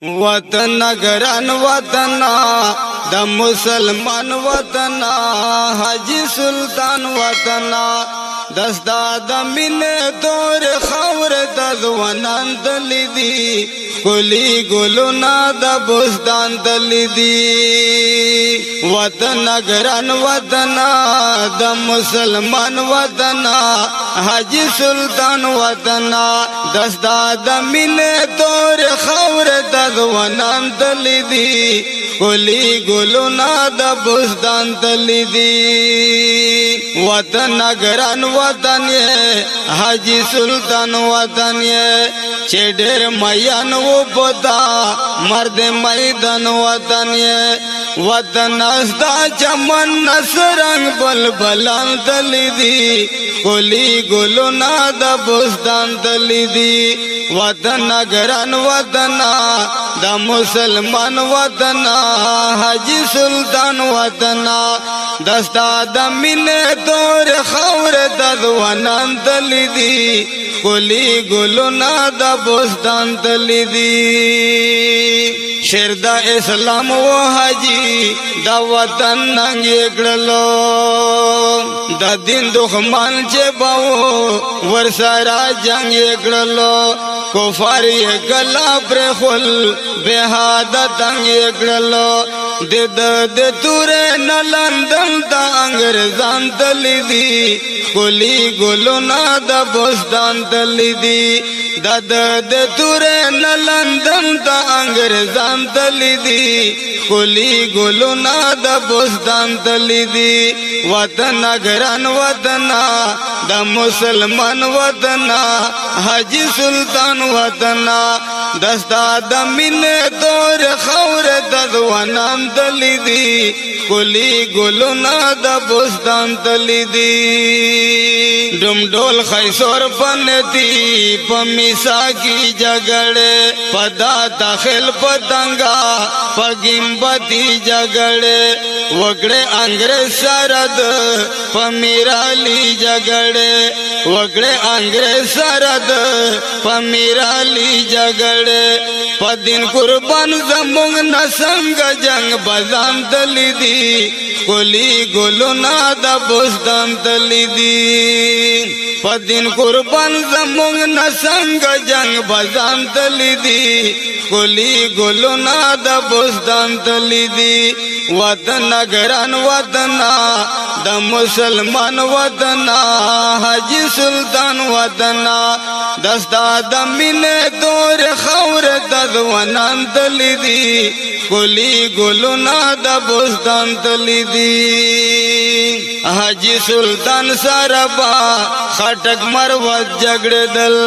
وطن گران وطنا د مسلمان وطنا حاجی سلطان وطنا دستا د مین دور خور د ځوانان دلی دی کلی ګلونا د بوستان دلی دی وطن گران وطنا د مسلمان وطنا حاجی سلطان وطنا دستا د مین دور خور د ځوانان دلی دی کلی ګلونا د بوستان دلی دی وطن گران وطن یہ حاجی سلطان وطن یہ چیڈر میان و پتا مرد میدان وطن یہ وطن ازدا چمن نسرنگ بلبلان دلی دی کلی گلونا د بوستان دلی دی وطن گران وطنا د مسلمان وطنا حاجی سلطان وطنا دستا د مین دور خور د ځوانان دلی دی کلی ګلونا د بوستان دلی دی شیر د اسلام و حاجی د وطن ننګ کړلو د دین دښمن چې باو ورسره جنگ کړلو کفار یې گلا پر خل بهادت ننګ کړلو د تور نلندن د انګريزان دلی دی کلی ګلونا د بوستان دلی دی د تور نلندن د انګريزان دلی دی کلی ګلونا د بوستان دلی دی وطن گران وطنا د مسلمان وطنا حاجی سلطان وطنا دستا د مین دور خور د ځوانان دلی دی کلی ګلونا د بوستان دلی دی ډم ډول خیسور پنتی پمیسا کی جګړه پدا داخل پتنګا پګیمبتی جګړه وګړه انګريز سرد پمیرالی جګړه وګړه انګريز سرد پمیرالی جګړه پدین قربان زمونږ نسنګ جنگ بزان دلی دی کلی ګلونا د بوستان دلی دی پدین قربان زمونږ نسنګ جنگ بزان دلی دی کلی ګلونا د بوستان دلی دی وطن گران وطنا د مسلمان وطنا حاجی سلطان وطنا دستا د مین دور خور د ځوانان دلی دی کلی ګلونا د بوستان دلی دی حاجی سلطان سربا خټک مروت جګړدل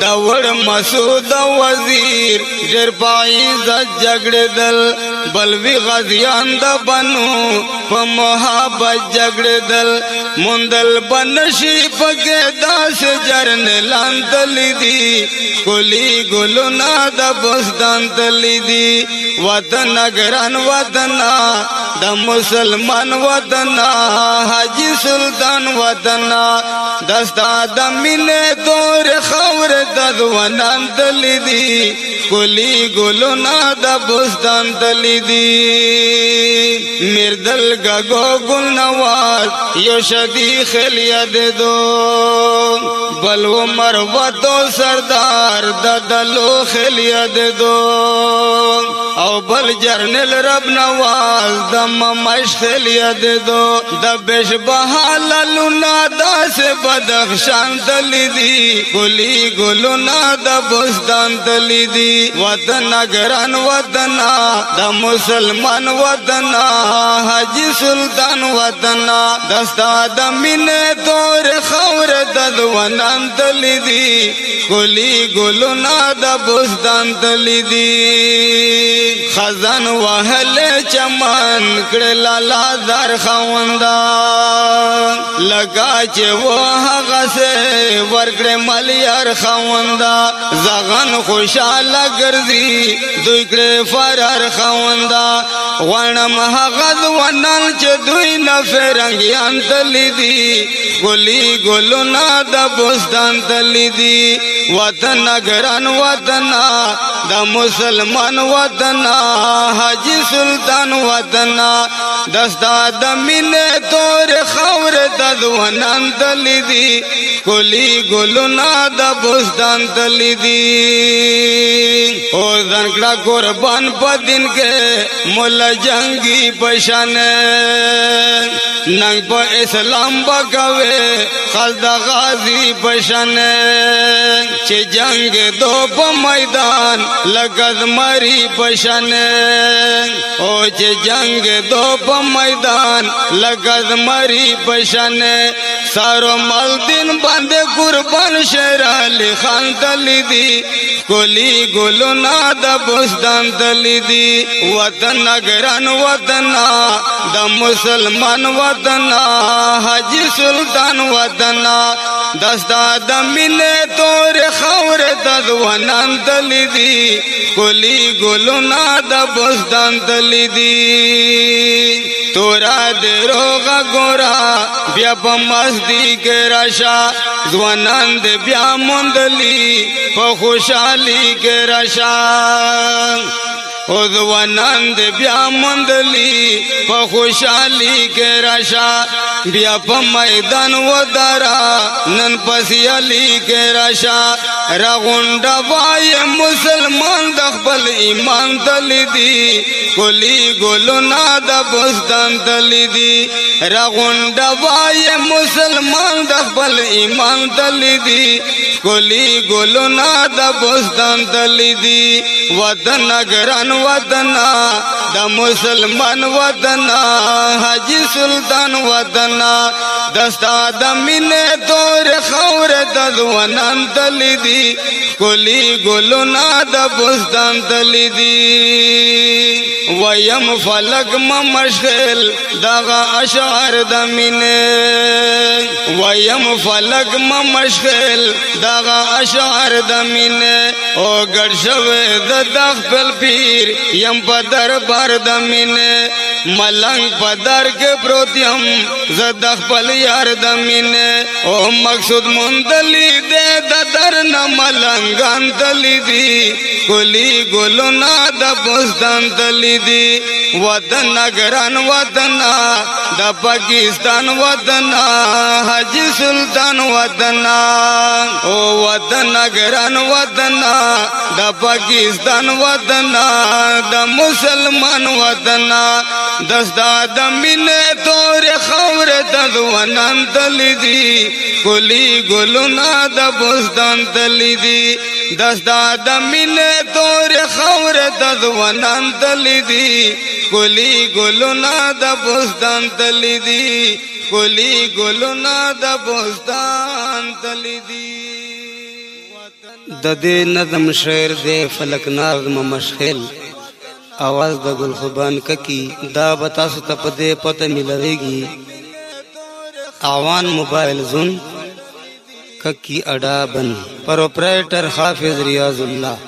داور مسعود وزیر ډېر پایزت جګړدل بلوی غازیان د بنو په محبت جګړدل مندل بنشي پکې داس جرنلان دلی دی کلی ګلونا د بوستان دلی دی وطن گران وطنا د مسلمان وطنا حاجی سلطان وطنا دستا د مین دور خور د ځوانان دلی دی کلی ګلونا د بوستان دلی دی مردل گگو گل نواز یو شدی خلیت دو بلو مروتو سردار د دلو خلیت دو او بل جرنل رب نواز د ممش خلیت دو د بش بحال لونا داس بدخشان دلی دی کلی ګلونا د بوستان دلی دی وطن گران وطنا د مسلمان وطنا حاجی سلطان وطنا دستا د مین دور خور د ځوانان دلی دی کلی ګلونا د بوستان دلی دی خزان وهل چمن کړه لالا زار خواندا لگا چې وه غسه ورکړه مليار خواندا زغن خوشاله ګرځي دوی کړه فرار خواندا غنم هغه ځوانان چې دوی نه فرنګیان تللی دي ګلي ګلونه د بوستان تللی دي وطن ګران وطن د مسلمان وطن حاجی سلطان وطن دستا د مینې تور خاور د ځوانان تللی دي ګلي ګلونه د بوستان تللی دي او ځنکړه قربان په دین کې مولا جنگی پشان ننګ په اسلام بکوي خلد غازی پشان چې جنگ دو په میدان لګز مری پشان او چې جنگ دو په میدان لګز مری پشان سارو مل دین باندې قربان شیر علی خان تلی دی ګلی ګلونه د بوستان تلی دی وطن ګران وطن د مسلمان وطن حاجی سلطان وطن دستا د مینې تور خاور د ځوانان تلی دی ګلی ګلونه د بوستان تلی دی تورا د روغه ګورا بیا په مستی کې راشا ځوانان د بیا مندلی په خوشحالي کې راشا او ځوانان د بیا مندلی په خوشحالي کې راشا بیا په میدان ودارا نن پسیالی کې راشا راغونډه وای مسلمان د خپل ایمان تلی دی ګلی ګلونه د بوستان تلی دی راغونډه وای مسلمان د خپل ایمان تلی دی ګلی ګلونه د بوستان تلی دی وطن ګران وطن د مسلمان وطن حاجی سلطان وطن دستا د مینې تور خاور د ځوانان تلی دی ګلی ګلونه د بوستان تلی دی ویم فلک مشغل دغه اشعار د مینې ویم فلک مشغل دغه اشعار د مینې او ګډ شوی د خپل پیر یم په دربار د مینې ملنګ په در کې پروت یم زه د خپل یار د مینې او مقصود مندلی دې د در نه ملنګان تلی دي ګلی ګلونه د بوستان تلی دی وطن ګران وطن د پاکستان وطن حاجی سلطان وطن او وطن ګران وطن د پاکستان وطن د مسلمان وطن دستا د مینې تور خاور د ځوانان تلی دی ګلی ګلونه د بوستان تلی دی دستا د مینې تور خاور د ځوانان تلی دی ګلی ګلونه د بوستان تلی دی ګلی ګلونه د بوستان تلی دی د دې نظم شعر دې فلک ناظم مشغل आवाज د ګل خوبان ککی دا بتا ست پدې پته ملويږي اوان موبایل زون ککی اډا بن پروپرائٹر حافظ ریاض الله